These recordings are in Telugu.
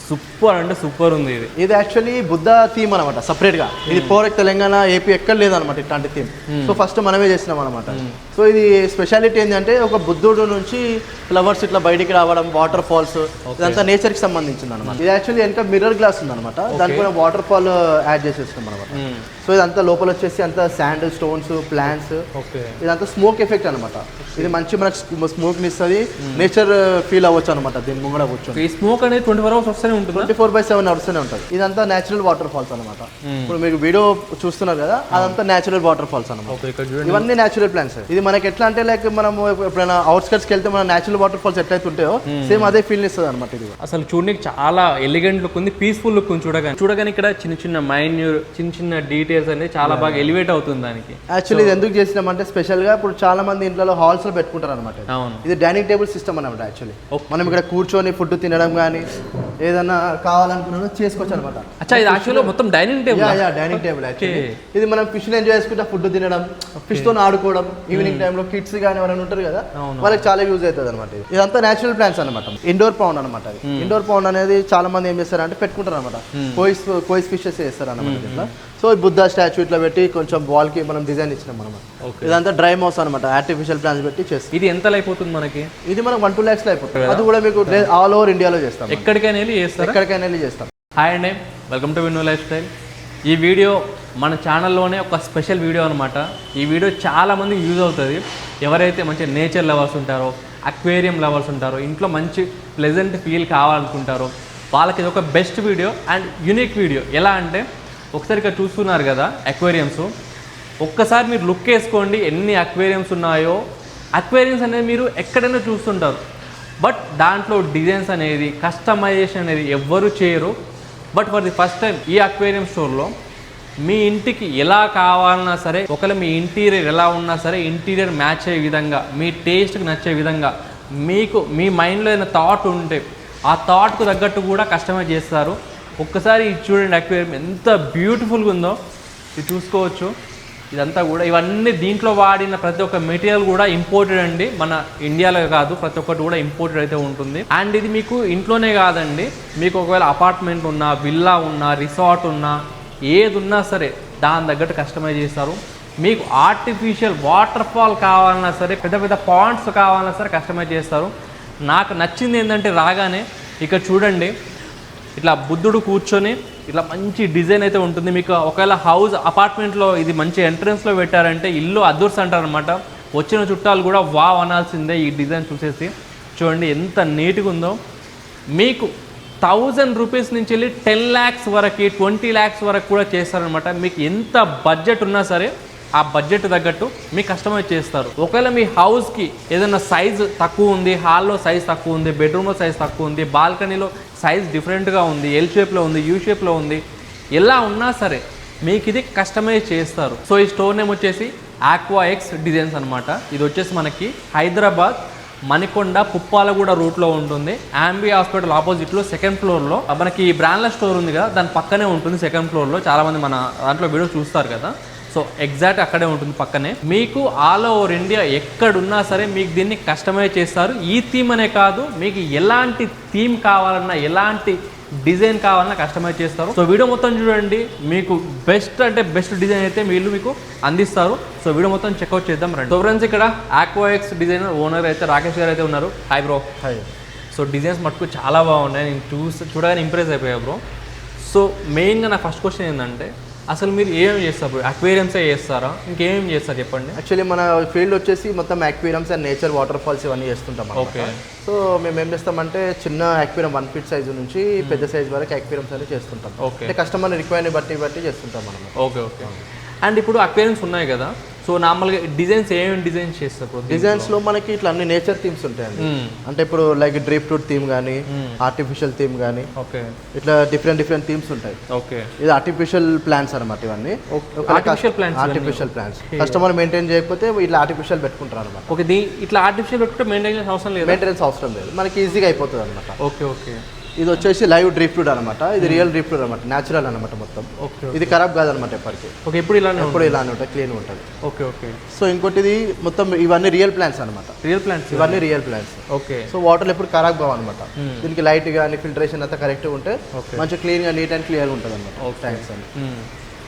సూపర్ అంటే సూపర్ ఉంది ఇది యాక్చువల్లీ బుద్ధ థీమ్ అనమాట సపరేట్ గా. ఇది పోరెక్ తెలంగాణ ఏపీ ఎక్కడ లేదనమాట ఇట్లాంటి థీమ్. సో ఫస్ట్ మనమే చేసినాం అనమాట. సో ఇది స్పెషాలిటీ ఏంటంటే ఒక బుద్ధుడు నుంచి ఫ్లవర్స్ ఇట్లా బయటికి రావడం, వాటర్ ఫాల్స్, ఇదంతా నేచర్ కి సంబంధించింది అనమాట. ఇది యాక్చువల్లీ వెనక మిర్రర్ గ్లాస్ ఉంది అనమాట. దానిపైన వాటర్ ఫాల్ యాడ్ చేసేస్తాం అనమాట. సో ఇదంతా లోపల వచ్చేసి అంతా శాండ్, స్టోన్స్, ప్లాంట్స్, ఇదంతా స్మోక్ ఎఫెక్ట్ అనమాట. ఇది మంచి మనకు స్మోక్ ఇస్తుంది, నేచర్ ఫీల్ అవ్వచ్చు అనమాట. దీని ముంగడ కూర్చొని ఈ స్మోక్ అనేది 24 hours వస్తూనే ఉంటుంది, 24/7 నడుస్తూనే ఉంటుంది. ఇదంతా నేచురల్ వాటర్ ఫాల్స్ అనమాట. ఇప్పుడు మీకు వీడియో చూస్తున్నారు కదా, అదంతా నేచురల్ వాటర్ ఫాల్స్ అనమాట. ఇవన్నీ నేచురల్ ప్లాంట్స్. ఇది మనకి ఎట్లా అంటే లైక్ మనం ఎప్పుడైనా అవుట్స్కట్స్ కి వెళ్తే మన నేచురల్ వాటర్ ఫాల్స్ ఎట్లయితే ఉంటాయో సేమ్ అదే ఫీల్ ఇస్తుంది అనమాట. ఇది అసలు చూడడానికి చాలా ఎలిగెంట్ లుక్ ఉంది, పీస్ఫుల్ లుక్ ఉంది. చూడగానే ఇక్కడ చిన్న చిన్న మైన్యూర్ చిన్న చిన్న డీటెయిల్స్ అనేది చాలా బాగా ఎలివేట్ అవుతుంది దానికి. యాక్చువల్లీ ఇది ఎందుకు చేసినామంటే స్పెషల్ గా ఇప్పుడు చాలా మంది ఇంట్లో హాల్స్ లో పెట్టుకుంటారు అనమాట. ఇది డైనింగ్ టేబుల్ సిస్టమ్ అనమాట. యాక్చువల్లీ మనం ఇక్కడ కూర్చొని ఫుడ్ తినడం కానీ ఏదైనా కావాలనుకున్నా చేసుకోవచ్చు అనమాట. ఇది యాక్చువల్లీ మొత్తం dining table. Dining table actually ఇది మనం ఫిష్ ఎంజాయ్ చేసుకుంటా ఫుడ్ తినడం, ఫిష్ తో ఆడుకోవడం, ఈవినింగ్ టైంలో కిడ్స్ కానీ ఎవరైనా ఉంటారు కదా వాళ్ళకి చాలా యూజ్ అవుతుంది అనమాట. ఇదంతా నేచురల్ ప్లాంట్స్ అనమాట. ఇండోర్ పౌండ్ అనమాట. ఇండోర్ పౌండ్ అనేది చాలా మంది ఏం చేస్తారంటే పెట్టుకుంటారు అనమాట. కోయిస్ ఫిషెస్ చేస్తారు అనమాట ఇట్లా. సో బుద్ధ స్టాచ్యూ ఇట్లా పెట్టి కొంచెం వాల్ కి మనం డిజైన్ ఇచ్చినాం అనమాట. ఇదంతా డ్రై మౌస్ అనమాట, ఆర్టిఫిషియల్ ప్లాంట్స్ పెట్టి చేస్తాం. ఇది ఎంత అయిపోతుంది మనకి? ఇది మనకు 1-2 lakhs లో అయిపోతుంది. అది కూడా మీకు ఆల్ ఓవర్ ఇండియాలో చేస్తాం, ఎక్కడికైనా వెళ్ళి చేస్తాం. హాయ్ అండి, వెల్కమ్ టు విన్నో లైఫ్ స్టైల్. ఈ వీడియో మన ఛానల్లోనే ఒక స్పెషల్ వీడియో అనమాట. ఈ వీడియో చాలా మందికి యూజ్ అవుతుంది. ఎవరైతే మంచి నేచర్ లవర్స్ ఉంటారో, అక్వేరియం లవర్స్ ఉంటారో, ఇంట్లో మంచి ప్లెజెంట్ ఫీల్ కావాలనుకుంటారో వాళ్ళకి ఇది ఒక best video and unique video. ఎలా అంటే ఒకసారి ఇక్కడ చూస్తున్నారు కదా అక్వేరియంస్, ఒక్కసారి మీరు లుక్ వేసుకోండి ఎన్ని అక్వేరియంస్ ఉన్నాయో. అక్వేరియంస్ అనేది మీరు ఎక్కడైనా చూస్తుంటారు, బట్ దాంట్లో డిజైన్స్ అనేది కస్టమైజేషన్ అనేది ఎవ్వరు చేయరు. But for the first time ఈ అక్వేరియం స్టోర్లో మీ ఇంటికి ఎలా కావాలన్నా సరే, ఒకవేళ మీ ఇంటీరియర్ ఎలా ఉన్నా సరే ఇంటీరియర్ మ్యాచ్ అయ్యే విధంగా, మీ టేస్ట్కి నచ్చే విధంగా, మీకు మీ మైండ్లో ఏదైనా థాట్ ఉంటే ఆ థాట్కు తగ్గట్టు కూడా కస్టమైజ్ చేస్తారు. ఒక్కసారి ఇది చూడండి, అక్వేరియం ఎంత బ్యూటిఫుల్గా ఉందో ఇది చూసుకోవచ్చు. ఇదంతా కూడా ఇవన్నీ దీంట్లో వాడిన ప్రతి ఒక్క మెటీరియల్ కూడా ఇంపోర్టెడ్ అండి, మన ఇండియాలో కాదు, ప్రతి ఒక్కటి కూడా ఇంపోర్టెడ్ అయితే ఉంటుంది. అండ్ ఇది మీకు ఇంట్లోనే కాదండి, మీకు ఒకవేళ అపార్ట్మెంట్ ఉన్నా, విల్లా ఉన్నా, రిసార్ట్ ఉన్నా, ఏది ఉన్నా సరే దాని తగ్గట్టు కస్టమైజ్ చేస్తారు. మీకు ఆర్టిఫిషియల్ వాటర్ ఫాల్ కావాలన్నా సరే, పెద్ద పెద్ద పాండ్స్ కావాలన్నా సరే కస్టమైజ్ చేస్తారు. నాకు నచ్చింది ఏంటంటే రాగానే ఇక్కడ చూడండి, ఇట్లా బుద్ధుడు కూర్చొని ఇట్లా మంచి డిజైన్ అయితే ఉంటుంది. మీకు ఒకవేళ హౌస్ అపార్ట్మెంట్లో ఇది మంచి ఎంట్రన్స్లో పెట్టారంటే ఇల్లు అదుర్స్ అంటారు అనమాట. వచ్చిన చుట్టాలు కూడా వావ్ అనాల్సిందే ఈ డిజైన్ చూసేసి. చూడండి ఎంత నీట్గా ఉందో. మీకు 1000 రూపీస్ నుంచి వెళ్ళి 10 lakhs వరకు, 20 lakhs వరకు కూడా చేస్తారనమాట. మీకు ఎంత బడ్జెట్ ఉన్నా సరే ఆ బడ్జెట్ తగ్గట్టు మీకు కస్టమైజ్ చేస్తారు. ఒకవేళ మీ హౌస్కి ఏదైనా సైజ్ తక్కువ ఉంది, హాల్లో సైజ్ తక్కువ ఉంది, బెడ్రూమ్లో సైజ్ తక్కువ ఉంది, బాల్కనీలో సైజ్ డిఫరెంట్గా ఉంది, ఎల్ షేప్లో ఉంది, యూ షేప్లో ఉంది, ఎలా ఉన్నా సరే మీకు ఇది కస్టమైజ్ చేస్తారు. సో ఈ స్టోర్ నేమ్ వచ్చేసి ఆక్వాఎక్స్ డిజైన్స్ అనమాట. ఇది వచ్చేసి మనకి హైదరాబాద్ మణికొండ పుప్పాలగూడ రూట్లో ఉంటుంది. ఆంబీ హాస్పిటల్ ఆపోజిట్లో 2nd floorలో మనకి బ్రాండ్ల స్టోర్ ఉంది కదా, దాని పక్కనే ఉంటుంది 2nd floorలో. చాలామంది మన దాంట్లో వీడియో చూస్తారు కదా, సో ఎగ్జాక్ట్ అక్కడే ఉంటుంది పక్కనే. మీకు ఆల్ ఓవర్ ఇండియా ఎక్కడున్నా సరే మీకు దీన్ని కస్టమైజ్ చేస్తారు. ఈ థీమ్ అనే కాదు, మీకు ఎలాంటి థీమ్ కావాలన్నా, ఎలాంటి డిజైన్ కావాలన్నా కస్టమైజ్ చేస్తారు. సో వీడియో మొత్తం చూడండి, మీకు బెస్ట్ అంటే బెస్ట్ డిజైన్ అయితే వీళ్ళు మీకు అందిస్తారు. సో వీడియో మొత్తం చెక్అవుట్ చేద్దాం రండి. సో ఫ్రెండ్స్, ఇక్కడ ఆక్వాఎక్స్ డిజైనర్ ఓనర్ అయితే రాకేష్ గారు అయితే ఉన్నారు. Hi bro. Hi. So designs మటుకు చాలా బాగున్నాయి, నేను చూడగానే ఇంప్రెస్ అయిపోయా బ్రో. సో మెయిన్గా నా ఫస్ట్ క్వశ్చన్ ఏంటంటే, అసలు మీరు ఏమేమి చేస్తారు బ్రో? అక్వేరియంసే చేస్తారా, ఇంకేమేమి చేస్తారు చెప్పండి. యాక్చువల్లీ మన ఫీల్డ్ వచ్చేసి మొత్తం aquariums and nature water falls ఇవన్నీ చేస్తుంటాం. ఓకే. సో మేము ఏం చేస్తామంటే చిన్న అక్వేరియం 1 feet సైజు నుంచి పెద్ద సైజ్ వరకు అక్వేరియంస్ అనేది చేస్తుంటాం. ఓకే. అంటే కస్టమర్ రిక్వైర్ని బట్టి చేస్తుంటాం మనం. ఓకే. అండ్ ఇప్పుడు అక్వేరియంస్ ఉన్నాయి కదా, సో నార్మల్గా డిజైన్స్ ఏమేమి డిజైన్స్ చేస్తారు? డిజైన్స్లో మనకి ఇట్లా అన్ని నేచర్ థీమ్స్ ఉంటాయండి. అంటే ఇప్పుడు లైక్ డ్రీప్ ఫ్రూట్ థీమ్ కానీ, ఆర్టిఫిషియల్ థీమ్ కానీ, ఓకే, ఇట్లా డిఫరెంట్ థీమ్స్ ఉంటాయి. ఓకే. ఇది ఆర్టిఫిషియల్ ప్లాంట్స్ అనమాట. ఇవన్నీ ఆర్టిఫిషియల్ ప్లాంట్స్ కస్టమర్ మెయింటైన్ చేయకపోతే ఇట్లా ఆర్టిఫిషియల్ పెట్టుకుంటారు అనమాట. ఓకే. ఇట్లా ఆర్టిఫిషియల్ పెట్టుకుంటే మెయింటెనెన్స్ అవసరం లేదు, మనకి ఈజీగా అయిపోతుంది అనమాట. ఓకే. ఇది వచ్చేసి లైవ్ డ్రిప్ ఫ్లూడ్ అనమాట. ఇది రియల్ డ్రిప్ ఫ్లూడ్ అనమాట, న్యాచురల్ అనమాట మొత్తం. ఓకే ఇది ఖరాబ్ కాదనమాట ఎప్పటికీ. ఓకే ఇప్పుడు ఇలానే ఎప్పుడు ఇలానే ఉంటుంది, క్లీన్ ఉంటుంది. Okay okay. సో ఇంకోటి ఇది మొత్తం ఇవన్నీ రియల్ ప్లాంట్స్ అనమాట. రియల్ ప్లాంట్స్ ఇవన్నీ real plants. Okay. So water ఎప్పుడు ఖరాబ్ కావన్నమాట. దీనికి లైట్ కానీ ఫిల్టరేషన్ అంతా కరెక్ట్గా ఉంటే మంచిగా క్లీన్గా నీట్ అండ్ క్లియర్గా ఉంటుంది అనమాట ట్యాంక్స్ అని.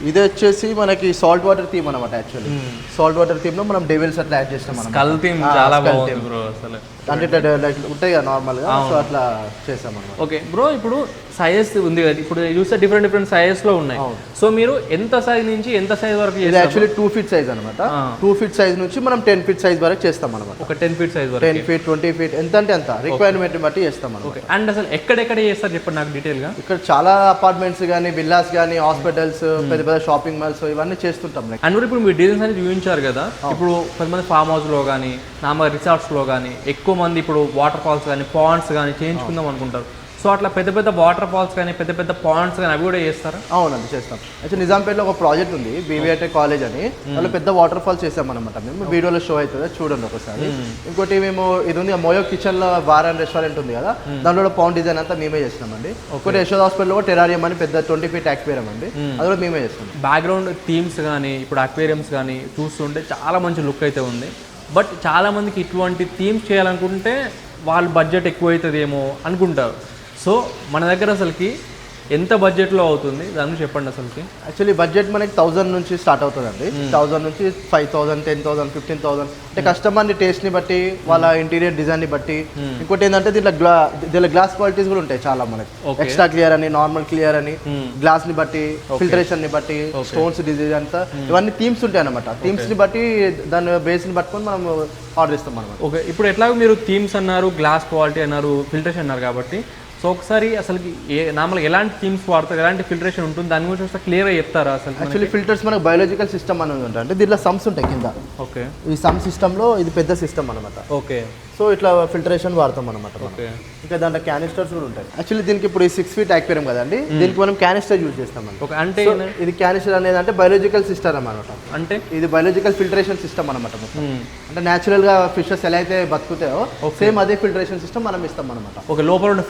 ఇది వచ్చేసి మనకి సాల్ట్ వాటర్ థీమ్ అనమాట. యాక్చువల్లీ సాల్ట్ వాటర్ థీమ్ లో మనం డెవిల్స్ అట్లా యాడ్ చేస్తాం మనం. స్కల్ థీమ్ చాలా బాగుంది బ్రో అసలు. అంటే లైక్ ఉంటాయి కదా నార్మల్ గా, సో అట్లా చేస్తాం అనమాట. ఓకే బ్రో, ఇప్పుడు సైజ్ ఉంది కదా, ఇప్పుడు చూస్తే డిఫరెంట్ సైజెస్ లో ఉన్నాయి. సో మీరు ఎంత సైజ్ నుంచి ఎంత సైజ్ వరకు? ఇది యాక్చువల్లీ 2 feet సైజ్ అనమాట. 2 feet సైజ్ నుంచి మనం 10 feet సైజ్ వరకు చేస్తాం అనమాట. ఒక 10 feet సైజ్ వరకు, 10 feet 20 feet ఎంత అంటే అంత రిక్వైర్మెంట్ బట్టి చేస్తాం అనమాట. ఓకే. అండ్ అసలు ఎక్కడెక్కడ చేస్తారు చెప్పండి నాకు డీటెయిల్ గా. ఇక్కడ చాలా అపార్ట్మెంట్స్ కానీ, విల్లాస్ కానీ, హాస్పిటల్స్, పెద్ద పెద్ద షాపింగ్ మాల్స్ ఇవన్నీ చేస్తుంటాం. అండ్ ఇప్పుడు మీరు డిజైన్స్ అనేది చూపించారు కదా, ఇప్పుడు కొంతమంది ఫామ్ హౌస్ లో కానీ, నార్మల్ రిసార్ట్స్ లో కానీ ఎక్కువ మంది ఇప్పుడు వాటర్ ఫాల్స్ కానీ పాండ్స్ కానీ చేయించుకుందాం అనుకుంటారు. సో అట్లా పెద్ద పెద్ద వాటర్ ఫాల్స్ కానీ పెద్ద పెద్ద పాండ్స్ కానీ అవి కూడా చేస్తారా? అవునండి, చేస్తాం. యాక్చువల్లీ నిజాంపేటలో ఒక ప్రాజెక్ట్ ఉంది, బీవీఐటీ కాలేజ్ అని. వాళ్ళు పెద్ద వాటర్ ఫాల్స్ చేసాం అనమాట. మేము వీడియోలో షో అవుతుంది, చూడండి ఒకసారి. ఇంకోటి మేము ఇది ఉంది మోయో కిచెన్ లో బార్ అండ్ రెస్టారెంట్ ఉంది కదా, దాంట్లో పాండ్ డిజైన్ అంతా మేమే చేసినామండి. ఒకటి యశోద హాస్పిటల్లో టెరారియం అని పెద్ద 20 feet అక్వేరియం అండి, అది కూడా మేమే చేస్తాం. బ్యాక్గ్రౌండ్ థీమ్స్ కానీ ఇప్పుడు అక్వేరియంస్ కానీ చూస్తుంటే చాలా మంచి లుక్ అయితే ఉంది. బట్ చాలా మందికి ఇటువంటి థీమ్స్ చేయాలనుకుంటే వాళ్ళ బడ్జెట్ ఎక్కువ అవుతుందేమో అనుకుంటారు. సో మన దగ్గర అసలుకి ఎంత బడ్జెట్లో అవుతుంది దాని గురించి చెప్పండి అసలుకి. యాక్చువల్లీ బడ్జెట్ మనకి 1000 నుంచి స్టార్ట్ అవుతుందండి. 1000 నుంచి 5000, 10,000, 15,000 అంటే కస్టమర్ని టేస్ట్ని బట్టి, వాళ్ళ ఇంటీరియర్ డిజైన్ని బట్టి. ఇంకోటి ఏంటంటే దీంట్లో గ్లాస్ క్వాలిటీస్ కూడా ఉంటాయి చాలా మనకి. ఎక్స్ట్రా క్లియర్ అని, నార్మల్ క్లియర్ అని, గ్లాస్ ని బట్టి, ఫిల్టరేషన్ ని బట్టి, స్టోన్స్ డిజైన్ అంతా ఇవన్నీ థీమ్స్ ఉంటాయి అనమాట. థీమ్స్ ని బట్టి దాని బేస్ ని పట్టుకొని మనం ఆర్డర్ ఇస్తాం అనమాట. ఓకే. ఇప్పుడు ఎట్లాగో మీరు థీమ్స్ అన్నారు, గ్లాస్ క్వాలిటీ అన్నారు, ఫిల్టరేషన్ అన్నారు కాబట్టి, సో ఒకసారి అసలు నార్మల్గా ఎలాంటి థీమ్స్ వాడతారు, ఎలాంటి ఫిల్టరేషన్ ఉంటుంది దాని గురించి వస్తే క్లియర్గా చెప్తారా అసలు? యాక్చువల్లీ ఫిల్టర్స్ మనకు బయోలాజికల్ సిస్టమ్ అనేది ఉంటుంది. అంటే దీంట్లో సమ్స్ ఉంటాయి కింద. ఓకే. ఈ సమ్ సిస్టంలో ఇది పెద్ద సిస్టమ్ అనమాట. ఓకే. సో ఇట్లా ఫిల్టరేషన్ వాడతాం అనమాట. ఓకే. ఇంకా దాంట్లో క్యానిస్టర్స్ కూడా ఉంటాయి. యాక్చువల్లీ దీనికి ఇప్పుడు 6 feet అక్వేరియం కదండి, దీనికి మనం క్యానిస్టర్ యూజ్ చేస్తాం. ఓకే. అంటే ఇది క్యానిస్టర్ అనేది అంటే బయోలాజికల్ సిస్టమ్ అనమాట. అంటే ఇది బయోలాజికల్ ఫిల్టరేషన్ సిస్టమ్ అనమాట. అంటే న్యాచురల్ గా ఫిషెస్ ఎలా అయితే బతుకుతాయో సేమ్ అదే ఫిల్టరేషన్ సిస్టమ్ మనం ఇస్తాం అనమాట. ఓకే. లోపల ఉన్న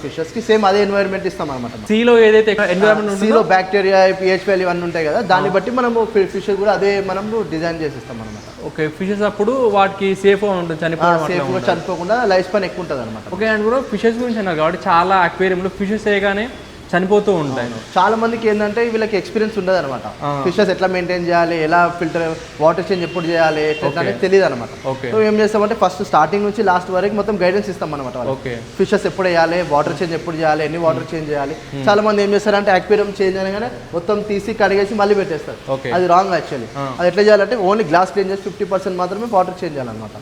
ఫిషెస్ కి సేమ్ అదే ఎన్వైరన్మెంట్ ఇస్తాం అనమాట. సీలో ఏదైతే ఎన్వైరన్మెంట్ సీలో బ్యాక్టీరియా, pH వాల్యూ ఇవన్నీ ఉంటాయి కదా, దాన్ని బట్టి మనము ఫిషెస్ కూడా అదే మనం డిజైన్ చేసిస్తాం అనమాట. ఓకే. ఫిషెస్ అప్పుడు వాటికి సేఫ్ ఉంటుంది, చనిపోకుండా లైఫ్ స్పాన్ ఎక్కువ ఉంటుంది అనమాట. ఓకే. అండ్ కూడా ఫిషెస్ గురించి అన్నారు కాబట్టి చాలా అక్వేరియంలో ఫిషెస్ వేయగానే చనిపోతూ ఉంటాయి. చాలా మందికి ఏంటంటే వీళ్ళకి ఎక్స్పీరియన్స్ ఉండదు అనమాట. ఫిషెస్ ఎట్లా మెయింటైన్ చేయాలి, ఎలా ఫిల్టర్ వాటర్ చేంజ్ ఎప్పుడు చేయాలి అనేది తెలియదు అనమాట. సో ఏం చేస్తామంటే ఫస్ట్ స్టార్టింగ్ నుంచి లాస్ట్ వరకు మొత్తం గైడెన్స్ ఇస్తాం అనమాట. ఫిషెస్ ఎప్పుడు వేయాలి, వాటర్ చేంజ్ ఎప్పుడు చేయాలి, ఎన్ని వాటర్ చేంజ్ చేయాలి. చాలా మంది ఏం చేస్తారంటే అక్వేరియం చేంజ్ అనగానే మొత్తం తీసి కడిగేసి మళ్ళీ పెట్టేస్తారు. అది రాంగ్ యాక్చువల్లీ. అది ఎట్లా చేయాలంటే ఓన్లీ గ్లాస్ క్లీన్ చేసి 50% మాత్రమే వాటర్ చేంజ్ చేయాలన్నమాట.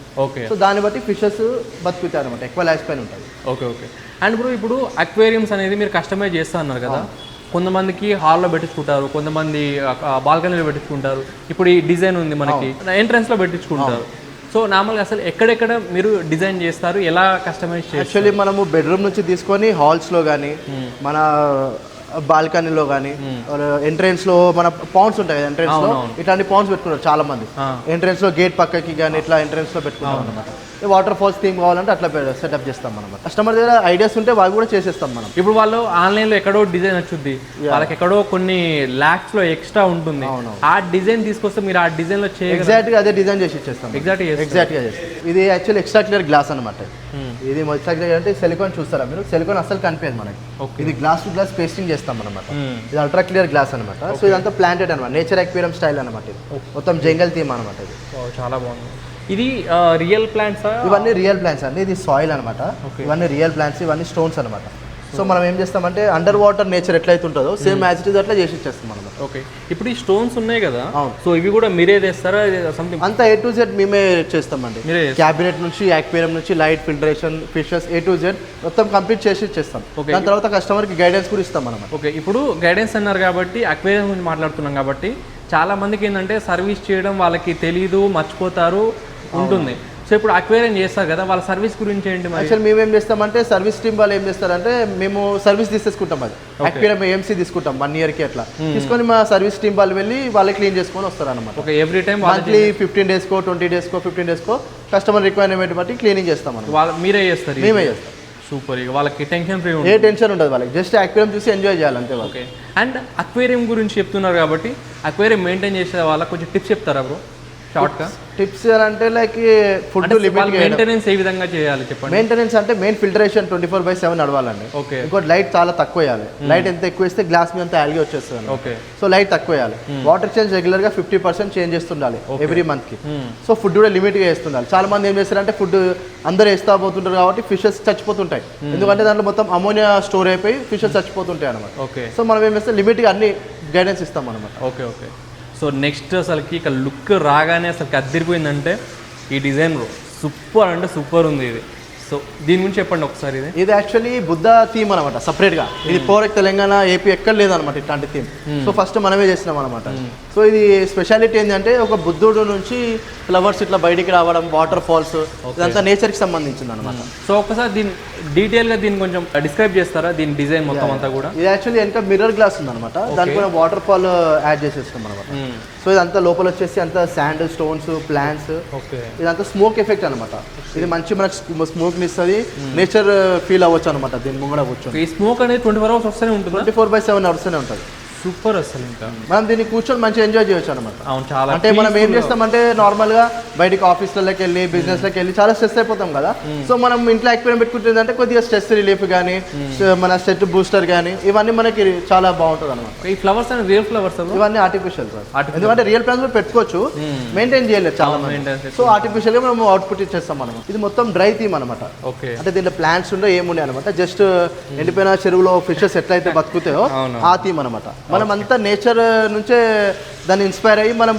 సో దాన్ని బట్టి ఫిషెస్ బతుకుతాయి అనమాట, ఎక్కువ లైఫ్ స్పాన్ ఉంటుంది. ఓకే. ఓకే. అండ్ బ్రో ఇప్పుడు అక్వేరియంస్ అనేది మీరు కస్టమైజ్ చేస్తా అన్నారు కదా, కొంతమందికి హాల్లో పెట్టించుకుంటారు, కొంతమంది బాల్కనీలో పెట్టించుకుంటారు. ఇప్పుడు ఈ డిజైన్ ఉంది మనకి ఎంట్రన్స్లో పెట్టించుకుంటారు. సో నార్మల్గా అసలు ఎక్కడెక్కడ మీరు డిజైన్ చేస్తారు, ఎలా కస్టమైజ్ చేస్తారు? యాక్చువల్లీ మనము బెడ్రూమ్ నుంచి తీసుకొని హాల్స్లో కానీ, మన బాల్కనీలో కానీ, ఎంట్రెన్స్ లో మన పాండ్స్ ఉంటాయి కదా, ఎంట్రెన్స్ లో ఇట్లాంటి పాండ్స్ పెట్టుకుంటారు చాలా మంది. ఎంట్రెన్స్ లో గేట్ పక్కకి కానీ ఇట్లా ఎంట్రెన్స్ లో పెట్టుకుంటాం అనమాట. వాటర్ ఫాల్స్ థీమ్ కావాలంటే అట్లా సెటప్ చేస్తాం మనం. కస్టమర్ దగ్గర ఐడియాస్ ఉంటే వాళ్ళు కూడా చేసేస్తాం మనం. ఇప్పుడు వాళ్ళు ఆన్లైన్ లో ఎక్కడో డిజైన్ వచ్చుద్ది, వాళ్ళకి ఎక్కడో కొన్ని లాక్స్ లో ఎక్స్ట్రా ఉంటుంది, ఆ డిజైన్ తీసుకొస్తే మీరు ఆ డిజైన్ లో ఎగ్జాక్ట్ గా అదే డిజైన్ చేసి ఇచ్చేస్తాం. ఎగ్జాక్ట్ గా చేస్తాం. ఇది యాక్చువల్ ఎక్స్ట్రా క్లియర్ గ్లాస్ అనమాట. ఇది ఎక్స్ట్రా క్లియర్ అంటే సిలికాన్ చూస్తారా మీరు, సిలికాన్ అసలు కనిపించదు మనకి. ఇది గ్లాస్ టు గ్లాస్ పేస్టింగ్ చేస్తాం అనమాట. ఇది అల్ట్రా క్లియర్ గ్లాస్ అనమాట. సో ఇదంతా ప్లాంటెడ్ అనమాట, నేచర్ అక్వేరియం స్టైల్ అనమాట. ఇది మొత్తం జంగల్ థీమ్ అనమాట. ఇది చాలా బాగుంది. ఇది రియల్ ప్లాంట్స్, ఇవన్నీ రియల్ ప్లాంట్స్ అండి. ఇది సాయిల్ అనమాట. ఇవన్నీ రియల్ ప్లాంట్స్, ఇవన్నీ స్టోన్స్ అనమాట. సో మనం ఏం చేస్తామంటే అండర్ వాటర్ నేచర్ ఎట్లయితే ఉంటుందో సేమ్ యాజ్ ఇట్ ఇస్ అట్లా చేసి ఇచ్చేస్తాం మనం. ఓకే. ఇప్పుడు ఈ స్టోన్స్ ఉన్నాయి కదా, సో ఇవి కూడా మీరే చేస్తారా? సంథింగ్ అంతా A to Z మేమే చేస్తామండి. క్యాబినెట్ నుంచి, అక్వేరియం నుంచి, light, filtration, fishes A to Z మొత్తం కంప్లీట్ చేసి ఇచ్చేస్తాం. దాని తర్వాత కస్టమర్కి గైడెన్స్ కూడా ఇస్తాం మనం. ఓకే. ఇప్పుడు గైడెన్స్ అన్నారు కాబట్టి అక్వేరియం గురించి మాట్లాడుతున్నాం కాబట్టి చాలా మందికి ఏంటంటే సర్వీస్ చేయడం వాళ్ళకి తెలీదు, మర్చిపోతారు ఉంటుంది. సో ఇప్పుడు అక్వేరియం చేస్తారు కదా, వాళ్ళ సర్వీస్ గురించి ఏంటి? యాక్చువల్ మేము ఏం చేస్తామంటే సర్వీస్ టీమ్ వాళ్ళు ఏం చేస్తారంటే మేము సర్వీస్ తీసేసుకుంటాం. అది అక్వేరియం AMC తీసుకుంటాం 1 year కి అట్లా తీసుకొని మా సర్వీస్ టీమ్ వాళ్ళు వెళ్ళి వాళ్ళే క్లీన్ చేసుకొని వస్తారు అనమాట. Okay. Every time monthly 15 days కో 20 days కో 15 days కో కస్టమర్ రిక్వైర్మెంట్ బట్టి క్లీనింగ్ చేస్తాం. మీరే చేస్తారు? మేమే చేస్తాం. సూపర్, ఇక వాళ్ళకి టెన్షన్ ఫ్రీ ఏ ఉంటుంది. టెన్షన్ ఉంటుంది వాళ్ళకి, జస్ట్ అక్వేరియం చూసి ఎంజాయ్ చేయాలి అంతే వాళ్ళు. ఓకే. అండ్ అక్వేరియం గురించి చెప్తున్నారు కాబట్టి అక్వేరియం మెయింటైన్ చేసే వాళ్ళకి కొంచెం టిప్స్ చెప్తారా బ్రో షార్ట్గా? టిప్స్ అంటే లైక్ ఫుడ్ లిమిట్ మెయింటెనెన్స్ ఏ విధంగా చేయాలి చెప్పండి. మెయింటెనెన్స్ అంటే మెయిన్ ఫిల్టరేషన్ 24/7 నడవాలండి. ఓకే. ఇంకోటి లైట్ చాలా తక్కువ వేయాలి. లైట్ ఎంత ఎక్కువ ఇస్తే గ్లాస్ మీద అంతా ఆల్గే వచ్చేస్తుంది. ఓకే. సో లైట్ తక్కువ వేయాలి. వాటర్ చేంజ్ రెగ్యులర్ గా 50% చేంజ్ చేస్తుండాలి ఎవ్రీ మంత్ కి. సో ఫుడ్ కూడా లిమిట్ గా వేస్తుండాలి. చాలా మంది ఏం చేస్తారంటే ఫుడ్ అందరూ వేస్తా పోతుంటారు కాబట్టి ఫిషెస్ చచ్చిపోతుంటాయి. ఎందుకంటే దాంట్లో మొత్తం అమోనియా స్టోర్ అయిపోయి ఫిషెస్ చచ్చిపోతుంటాయి అనమాట. ఓకే. సో మనం ఏం చేస్తే లిమిట్ గా అన్ని గైడెన్స్ ఇస్తాం అనమాట. ఓకే. ఓకే. సో నెక్స్ట్ అసలుకి ఇక లుక్ రాగానే అసలు అదిరిపోయిందంటే ఈ డిజైన్ బ్రో, సూపర్ అంటే సూపర్ ఉంది ఇది. సో దీని గురించి చెప్పండి ఒకసారి. ఇది యాక్చువల్లీ బుద్ధ థీమ్ అనమాట సపరేట్ గా. ఇది పౌరక్ తెలంగాణ ఏపీ ఎక్కడ లేదనమాట ఇట్లాంటి థీమ్. సో ఫస్ట్ మనమే చేసినాం అనమాట. సో ఇది స్పెషాలిటీ ఏంటంటే ఒక బుద్ధుడు నుంచి ఫ్లవర్స్ ఇట్లా బయటికి రావడం, వాటర్ ఫాల్స్, ఇదంతా నేచర్ కి సంబంధించింది అనమాట. సో ఒకసారి దీని డీటెయిల్ గా దీన్ని కొంచెం డిస్క్రైబ్ చేస్తారా దీని డిజైన్ మొత్తం అంతా కూడా? ఇది యాక్చువల్లీ వెనక మిర్రర్ గ్లాస్ ఉంది అనమాట. దానికి కూడా వాటర్ ఫాల్ యాడ్ చేసేస్తాం అనమాట. సో ఇదంతా లోపల వచ్చేసి అంతా శాండ్, స్టోన్స్, ప్లాంట్స్, ఇదంతా స్మోక్ ఎఫెక్ట్ అనమాట. ఇది మంచి మనకు స్మోక్ ఇస్తుంది, నేచర్ ఫీల్ అవ్వచ్చు అనమాట. దీని ముంగడ కూర్చొని ఈ స్మోక్ అనేది 24 hours వస్తూనే ఉంటుంది, 24/7 నడుస్తూనే ఉంటుంది. సూపర్ అసలు. ఇంకా మనం దీన్ని కూర్చొని మంచిగా ఎంజాయ్ చేయొచ్చు అనమాట. అవును, చాలా. అంటే మనం ఏం చేస్తామంటే నార్మల్ గా బయటికి ఆఫీస్లకి వెళ్ళి బిజినెస్ లకి వెళ్ళి చాలా స్ట్రెస్ అయిపోతాం కదా. సో మనం ఇంట్లో అక్వేరియం పెట్టుకుంటుందంటే కొద్దిగా స్ట్రెస్ రిలీఫ్ కానీ, మన స్ట్రెస్ బూస్టర్ కానీ, ఇవన్నీ మనకి చాలా బాగుంటుంది అనమాట. ఈ ఫ్లవర్స్ అనేది రియల్ ఫ్లవర్స్, ఇవన్నీ ఆర్టిఫిషియల్ సార్. ఎందుకంటే రియల్ ప్లాంట్స్ కూడా పెట్టుకోవచ్చు, మెయింటైన్ చేయలేదు చాలా మంది. సో ఆర్టిఫిషియల్ గా మనం అవుట్పుట్ ఇచ్చేస్తాం మనం. ఇది మొత్తం డ్రై థీమ్ అనమాట. ఓకే. అంటే దీంట్లో ప్లాంట్స్ ఉండే ఏముండే అనమాట, జస్ట్ ఎండిపోయిన చెరువులో ఫిషెస్ ఎట్లయితే బతుకుతాయో ఆ థీమ్ అనమాట. మనం అంతా నేచర్ నుంచే దాన్ని ఇన్స్పైర్ అయ్యి మనం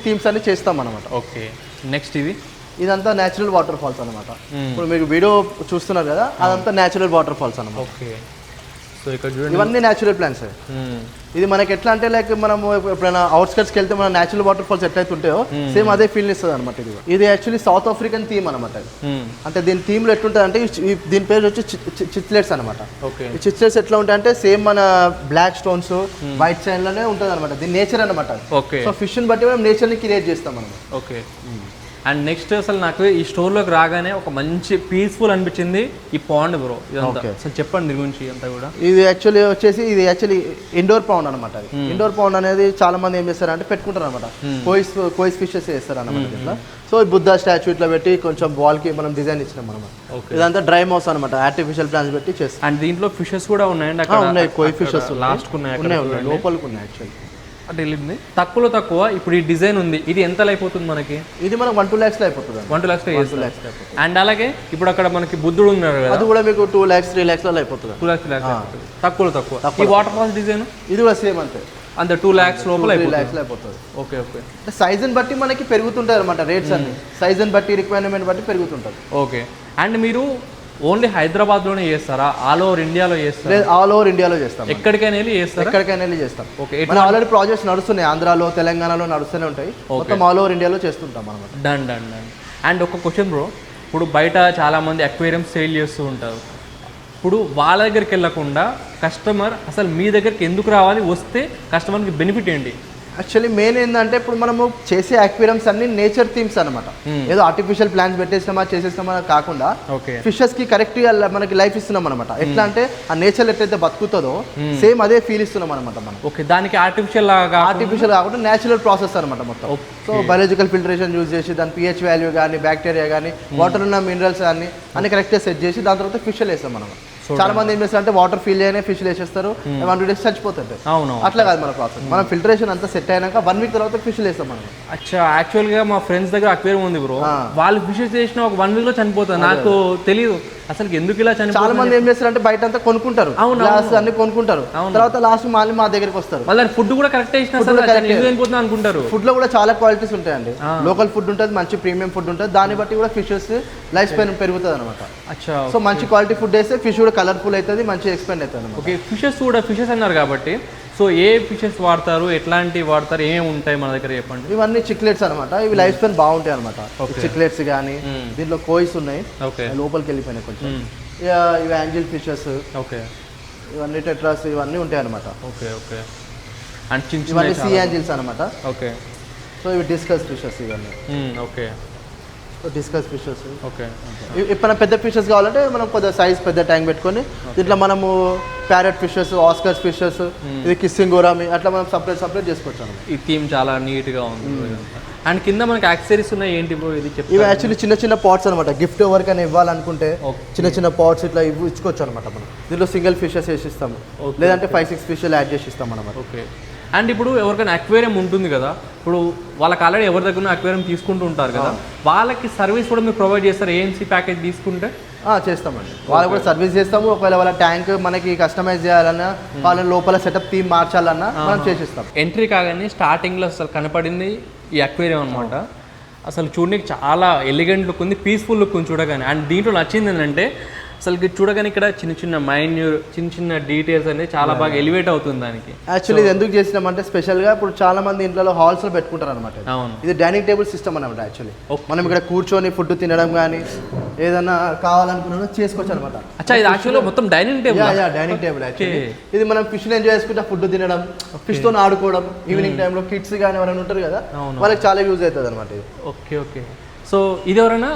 థీమ్స్ అన్ని చేస్తాం అనమాట. ఓకే. నెక్స్ట్ ఇదంతా న్యాచురల్ వాటర్ ఫాల్స్ అనమాట. ఇప్పుడు మీకు వీడియో చూస్తున్నారు కదా, అదంతా న్యాచురల్ వాటర్ ఫాల్స్ అనమాట. ఓకే. సో ఇక్కడ చూడండి, ఇవన్నీ న్యాచురల్ ప్లాంట్స్. ఇది మనకి ఎట్లా అంటే లైక్ మనం ఎప్పుడైనా అవుట్స్కట్స్కి వెళ్తే మన న్యాచురల్ వాటర్ ఫాల్స్ ఎట్లయితే ఉంటాయో సేమ్ అదే ఫీల్ ఇస్తుంది అనమాట. ఇది యాక్చువల్లీ సౌత్ ఆఫ్రికన్ థీమ్ అనమాట. అంటే దీని థీమ్ లో ఎట్లుంటుంది అంటే దీని పేరు వచ్చి చిత్లెట్స్ అనమాట. ఈ చిత్లెట్స్ ఎట్లా ఉంటాయి అంటే సేమ్ మన బ్లాక్ స్టోన్స్, వైట్ సైన్ లోనే ఉంటుంది అనమాట. దీని నేచర్ అనమాట. సో ఫిష్ ని బట్టి మనం నేచర్ ని క్రియేట్ చేస్తాం అనమాట. ఓకే. అండ్ నెక్స్ట్ అసలు నాకు ఈ స్టోర్లోకి రాగానే ఒక మంచి పీస్ఫుల్ అనిపించింది ఈ పాండ్ బ్రో. ఇదంతా అసలు చెప్పండి దీని గురించి అంతా కూడా. ఇది యాక్చువల్లీ వచ్చేసి ఇది యాక్చువల్లీ ఇండోర్ పౌండ్ అనమాట. ఇండోర్ పౌండ్ అనేది చాలా మంది ఏం చేస్తారు అంటే పెట్టుకుంటారు అనమాట. కోయిస్ ఫిషెస్ వేస్తారు అనమాట ఇట్లా. సో బుద్ధ స్టాచ్యూ ఇట్లా పెట్టి కొంచెం వాల్ కి మనం డిజైన్ ఇచ్చినాం అనమాట. ఇదంతా డ్రై మౌస్ అనమాట, ఆర్టిఫిషియల్ ప్లాంట్స్ పెట్టి చేస్తాం. అండ్ దీంట్లో ఫిషెస్ కూడా ఉన్నాయండి అక్కడ? ఉన్నాయి, కోయి ఫిషెస్ లాస్ట్ ఉన్నాయి, లోపలికి ఉన్నాయి యాక్చువల్లీ. అంటే వెళ్ళింది తక్కువలో తక్కువ. ఇప్పుడు ఈ డిజైన్ ఉంది, ఇది ఎంత అయిపోతుంది మనకి? ఇది మనకు 1-2 lakhs అయిపోతుంది. 1-2 lakhs. అండ్ అలాగే ఇప్పుడు అక్కడ మనకి బుద్ధుడు ఉన్నారు కదా, అది కూడా మీకు 2 lakhs 3 lakhs అయిపోతుంది. 2 lakhs తక్కువలో తక్కువ. ఈ వాటర్ ఫాల్స్ డిజైన్ ఇది కూడా సేమ్ అంతే, అంతే 2 lakhs లోపల అయిపోతుంది. ఓకే. ఓకే. సైజుని బట్టి మనకి పెరుగుతుంటాయి అనమాట రేట్స్ అన్ని. సైజుని బట్టి, రిక్వైర్మెంట్ బట్టి పెరుగుతుంటుంది. ఓకే. అండ్ మీరు ఓన్లీ హైదరాబాద్లోనే చేస్తారా, ఆల్ ఓవర్ ఇండియాలో చేస్తారా? ఆల్ ఓవర్ ఇండియాలో చేస్తాం, ఎక్కడికైనా వెళ్ళి చేస్తారా? ఎక్కడికైనా వెళ్ళి చేస్తాం. ఓకే. ఆల్రెడీ ప్రాజెక్ట్స్ నడుస్తున్నాయి, ఆంధ్రాలో, తెలంగాణలో నడుస్తూనే ఉంటాయి. మొత్తం ఆల్ ఓవర్ ఇండియాలో చేస్తుంటాం అనమాట. డన్. అండ్ ఒక క్వశ్చన్ బ్రో, ఇప్పుడు బయట చాలామంది అక్వేరియం సేల్ చేస్తూ ఉంటారు. ఇప్పుడు వాళ్ళ దగ్గరికి వెళ్ళకుండా కస్టమర్ అసలు మీ దగ్గరికి ఎందుకు రావాలి, వస్తే కస్టమర్కి బెనిఫిట్ ఏంటి? యాక్చువల్లీ మెయిన్ ఏంటంటే ఇప్పుడు మనము చేసే అక్వేరియంస్ అన్ని నేచర్ థీమ్స్ అనమాట. ఏదో ఆర్టిఫిషియల్ ప్లాంట్స్ పెట్టేస్తామా చేసేస్తామా కాకుండా ఫిషెస్ కి కరెక్ట్ మనకి లైఫ్ ఇస్తున్నాం అనమాట. ఎట్లా అంటే ఆ నేచర్ ఎట్లయితే బతుకుతుందో సేమ్ అదే ఫీల్ ఇస్తున్నాం అనమాట మనం. ఓకే. దానికి ఆర్టిఫిషియల్ కాకుండా నేచురల్ ప్రాసెస్ అనమాట మొత్తం. సో బయాలజికల్ ఫిల్టరేషన్ యూజ్ చేసి దాని pH వాల్యూ కానీ, బ్యాక్టీరియా కానీ, వాటర్ ఉన్న మినరల్స్ కానీ అన్ని కరెక్ట్గా సెట్ చేసి దాని తర్వాత ఫిష్లు వేస్తాం మనం. చాలా మంది ఏం చేస్తారంటే వాటర్ ఫిల్ అయినా ఫిష్ వేసేస్తారు, 1-2 days చచ్చిపోతుంటాయి. అవును, అట్లా కాదు మన ప్రాసెస్. మనం ఫిల్టరేషన్ అంతా సెట్ అయినాక 1 week తర్వాత ఫిష్ వేస్తాం మనం. అచ్చా, యాక్చువల్గా మా ఫ్రెండ్స్ దగ్గర అక్వేరియం ఉంది బ్రో, వాళ్ళు ఫిషెస్ చేసిన ఒక 1 week లో చనిపోతారు. నాకు తెలియదు అసలు ఎందుకు ఇలా చనిపోతారు. చాలా మంది ఏం చేస్తారంటే బయట అంతా కొనుక్కుంటారు, గ్లాస్ అన్ని కొనుక్కుంటారు, తర్వాత లాస్ట్ మళ్ళీ మా దగ్గరికి వస్తారు. వాళ్ళ ఫుడ్ కూడా కరెక్ట్ అనుకుంటారు. ఫుడ్ లో కూడా చాలా క్వాలిటీస్ ఉంటాయండి. లోకల్ ఫుడ్ ఉంటుంది, మంచి ప్రీమియం ఫుడ్ ఉంటుంది, దాన్ని బట్టి కూడా ఫిషెస్ లైఫ్ స్పాన్ పెరుగుతుంది అనమాట. సో మంచి క్వాలిటీ ఫుడ్ వేస్తే ఫిష్ కూడా కలర్ఫుల్ అవుతుంది, మంచి ఎక్స్పెండ్ అవుతుంది. ఓకే. ఫిషెస్ అన్నారు కాబట్టి సో ఏ ఫిషెస్ వాడతారు, ఎట్లాంటివి వాడతారు, ఏమేమి ఉంటాయి మన దగ్గర చెప్పండి. ఇవన్నీ చిక్లెట్స్ అనమాట. ఇవి లైఫ్ స్పాన్ బాగుంటాయి అనమాట. చిక్లెట్స్ కానీ, దీంట్లో కోయిస్ ఉన్నాయి, లోపలికి వెళ్ళిపోయినాయి కొంచెం. ఇవి యాంజిల్ ఫిషెస్, ఓకే, ఇవన్నీ టెట్రాస్, ఇవన్నీ ఉంటాయి అనమాట. ఓకే. ఓకే. అండ్ ఇవన్నీ సీ యాంజిల్స్ అనమాట. ఓకే. సో ఇవి డిస్కస్ ఫిషెస్ ఇవన్నీ. ఓకే. Discuss fishes. ఓకే. ఇప్పుడు పెద్ద ఫిషెస్ కావాలంటే మనం కొద్దిగా సైజ్ పెద్ద ట్యాంక్ పెట్టుకొని దీంట్లో మనము ప్యారెట్ ఫిషెస్, ఆస్కర్స్ ఫిషెస్, ఇది కిస్సింగ్ గోరామి అట్లా మనం సపరేట్ చేసుకోవచ్చు అన్నమాట. ఈ థీమ్ చాలా నీట్గా ఉంది. అండ్ కింద మనకి యాక్సెసరీస్ ఉన్నాయి, ఏంటి బ్రో ఇది చెప్పి? ఇవి యాక్చువల్లీ చిన్న పాట్స్ అనమాట. గిఫ్ట్ ఎవరికైనా ఇవ్వాలనుకుంటే చిన్న పాట్స్ ఇట్లా ఇచ్చుకోవచ్చు అనమాట. మనం దీంట్లో సింగిల్ ఫిషెస్ వేసిస్తాము, లేదంటే 5-6 ఫిషెస్ యాడ్ చేసి ఇస్తాం అనమాట. ఓకే. అండ్ ఇప్పుడు ఎవరికైనా అక్వేరియం ఉంటుంది కదా, ఇప్పుడు వాళ్ళకి ఆల్రెడీ ఎవరి దగ్గర అక్వేరియం తీసుకుంటూ ఉంటారు కదా, వాళ్ళకి సర్వీస్ కూడా మీరు ప్రొవైడ్ చేస్తారు ఏఎన్సీ ప్యాకేజ్ తీసుకుంటే? చేస్తామండి, వాళ్ళకి కూడా సర్వీస్ చేస్తాము. ఒకవేళ వాళ్ళ ట్యాంక్ మనకి కస్టమైజ్ చేయాలన్నా, వాళ్ళ లోపల సెటప్ థీమ్ మార్చాలన్నా మనం చేసిస్తాం. ఎంట్రీ కాగానే స్టార్టింగ్లో అసలు కనపడింది ఈ అక్వేరియం అనమాట. అసలు చూడడానికి చాలా ఎలిగెంట్ లుక్ ఉంది, పీస్ఫుల్ లుక్ ఉంది చూడగానే. అండ్ దీంట్లో నచ్చింది ఏంటంటే అసలు చూడగానే ఇక్కడ చిన్న డీటెయిల్స్ అనేది చాలా బాగా ఎలివేట్ అవుతుంది దానికి. యాక్చువల్లీ ఇది ఎందుకు చేసినామంటే స్పెషల్గా ఇప్పుడు చాలా మంది ఇంట్లో హాల్స్లో పెట్టుకుంటారు అనమాట. అవును, ఇది డైనింగ్ టేబుల్ సిస్టమ్ అనమాట. యాక్చువల్లీ మనం ఇక్కడ కూర్చొని ఫుడ్ తినడం కానీ ఏదైనా కావాలనుకున్నా చేసుకోవచ్చు అనమాట. అచ్చా, ఇది యాక్చువల్లీ మొత్తం dining table. Dining table actually ఇది మనం ఫిష్ ఎంజాయ్ చేసుకుంటే ఫుడ్ తినడం, ఫిష్ తో ఆడుకోవడం, ఈవినింగ్ టైంలో కిడ్స్ కానీ ఎవరైనా ఉంటారు కదా, వాళ్ళకి చాలా యూజ్ అవుతుంది అనమాట ఇది. Okay okay. సో ఇది ఎవరైనా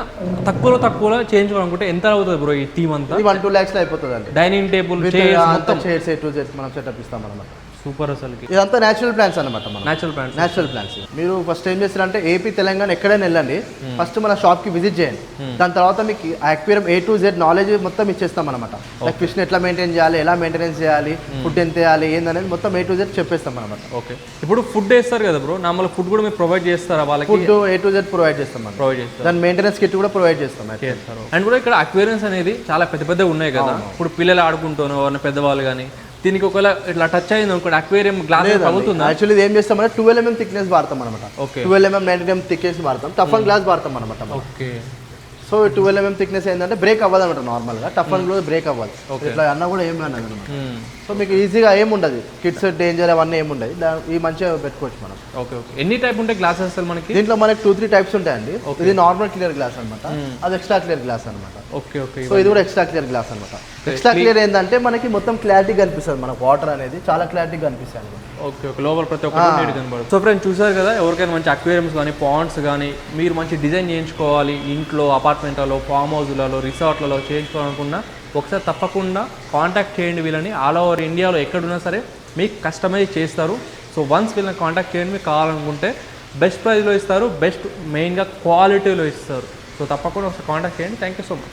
తక్కువలో చేయించుకోవాలనుకుంటే ఎంత అవుతుంది బ్రో ఈ థీమ్ అంతా? 1-2 lakhs అయిపోతుంది అండి. Dining table, chairs A to Z మనం సెటప్ ఇస్తాం అనమాట. సూపర్. అసలు ఇదంతా నేచురల్ ప్లాంట్స్ అనమాట. Natural plants. మీరు ఫస్ట్ ఏం చేస్తారంటే ఏపీ, తెలంగాణ ఎక్కడైనా వెళ్ళండి, ఫస్ట్ మన షాప్ కి విజిట్ చేయండి. దాని తర్వాత మీకు aquarium A to Z knowledge మొత్తం ఇచ్చేస్తాం అనమాట. లైక్ ఫిష్ ని ఎట్లా మెయింటైన్ చేయాలి, ఎలా మెయింటెనెన్స్ చేయాలి, ఫుడ్ ఎంత వేయాలి ఏందనేది మొత్తం A to Z చెప్పేస్తాం అనమాట. ఓకే. ఇప్పుడు ఫుడ్ వేస్తారు కదా బ్రో, నార్మల్ ఫుడ్ కూడా మీరు ప్రొవైడ్ చేస్తారా వాళ్ళకి? Food A to Z provide చేస్తాం. దాని మెయింటెనెన్స్ కిట్ కూడా ప్రొవైడ్ చేస్తాం. అండ్ కూడా ఇక్కడ అక్వేరియమ్స్ అనేది చాలా పెద్దగా ఉన్నాయి కదా, ఇప్పుడు పిల్లలు ఆడుకుంటాను ఎవరైనా పెద్దవాళ్ళు కానీ, దీనికి ఒకవేళ ఇట్లా టచ్ అయింది అనుకోండి అక్వేరియం గ్లాస్ అవుతుంది. యాక్చువల్లీ ఏం చేస్తామంటే 12 mm థిక్నెస్ వాడతాం అనమాట. 12 mm 9 mm థిక్నెస్ వాడతాం, టఫ్ అండ్ గ్లాస్ వాడతాం అనమాట. ఓకే. సో 12 mm థిక్నెస్ ఏంటంటే బ్రేక్ అవ్వదు అనమాట. నార్మల్గా టఫ్ అండ్ గ్లాస్ బ్రేక్ అవ్వాలి, ఇట్లా అన్నా కూడా ఏం కాదు అనమాట. సో మీకు ఈజీగా ఏముండదు, కిడ్స్ డేంజర్ అవన్నీ ఏముండదు, ఈ మంచిగా పెట్టుకోవచ్చు మనం. Okay okay. ఎన్ని టైప్ ఉంటాయి గ్లాసెస్ అసలు మనకి? దీంట్లో మనకి 2-3 టైప్స్ ఉంటాయండి. ఇది నార్మల్ క్లియర్ గ్లాస్ అనమాట, అది ఎక్స్ట్రా క్లియర్ గ్లాస్ అనమాట. Okay okay. సో ఇది కూడా ఎక్స్ట్రా క్లియర్ గ్లాస్ అనమాట. ఎక్స్ట్రా క్లియర్ ఏంటంటే మనకి మొత్తం క్లారిటీ కనిపిస్తుంది, మనకు వాటర్ అనేది చాలా క్లారిటీ కనిపిస్తుంది. Okay okay. లోపల ప్రతి ఒక్కటి కనబడుతుంది. సో ఫ్రెండ్స్ చూసారు కదా, ఎవరికైనా మంచి అక్వేరియంస్ కానీ పాండ్స్ కానీ మీరు మంచి డిజైన్ చేయించుకోవాలి, ఇంట్లో అపార్ట్మెంట్లలో, ఫామ్ హౌస్లలో, రిసార్ట్లలో చేయించుకోవాలనుకున్నా ఒకసారి తప్పకుండా కాంటాక్ట్ చేయండి వీళ్ళని. ఆల్ ఓవర్ ఇండియాలో ఎక్కడున్నా సరే మీకు కస్టమైజ్ చేస్తారు. సో వన్స్ వీళ్ళని కాంటాక్ట్ చేయండి, మీకు కావాలనుకుంటే బెస్ట్ ప్రైస్లో ఇస్తారు, బెస్ట్ మెయిన్గా క్వాలిటీలో ఇస్తారు. సో తప్పకుండా ఒకసారి కాంటాక్ట్ చేయండి. Thank you so much.